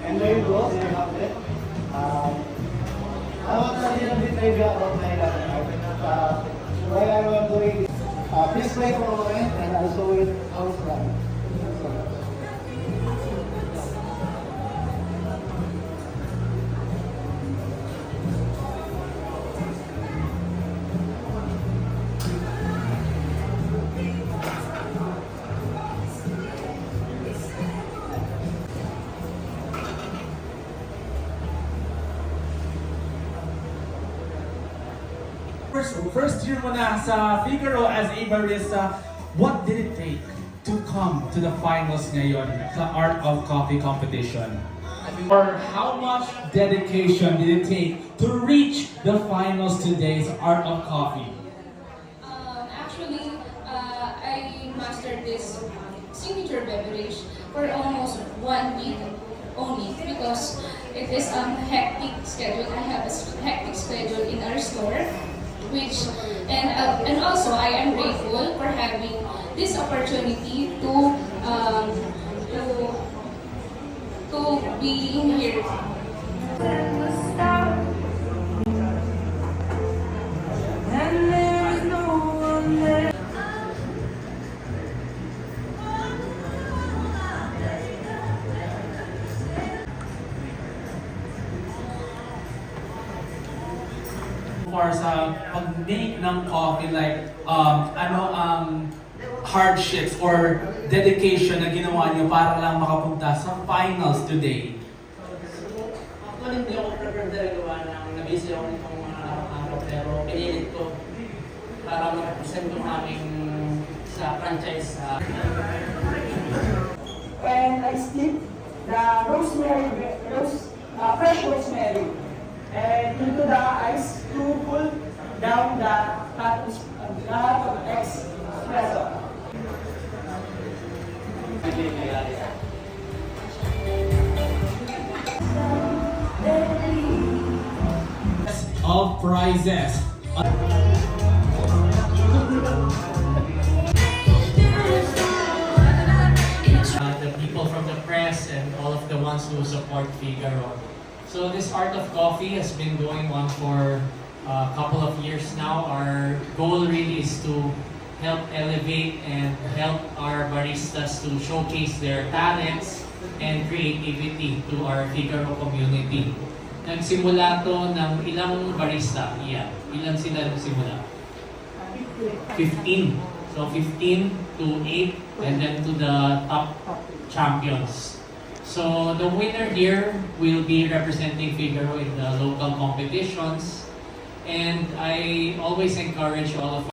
And there you go, there you have it. I want to tell you a bit about my life. While I'm doing this, please wait for a moment and I'll show it how it's done. First year mo na sa Figaro as a barista, what did it take to come to the finals ngayon sa Art of Coffee competition? Or how much dedication did it take to reach the finals today's Art of Coffee? Actually, I mastered this signature beverage for almost 1 week only because it is a hectic schedule. I have a hectic schedule in our store. And also I am grateful for having this opportunity to be in here. For sa pag-make ng coffee, like ano ang hardships or dedication na ginawa niyo para lang makapunta sa finals today? Actually, hindi ako prepared talaga gawa ng nabisi ako nitong mga araw, pero pinilit ko para mag-represent yung aming sa franchise. And I steep the fresh rosemary and into the ice to cool down the hot espresso. Of prizes. The people from the press and all of the ones who support Figaro. So this Art of Coffee has been going on for a couple of years now. Our goal really is to help elevate and help our baristas to showcase their talents and creativity to our Figaro community. Nagsimula to ng ilang barista, ilan sila nagsimula? 15. So 15 to 8 and then to the top champions. So the winner here will be representing Figaro in the local competitions. And I always encourage all of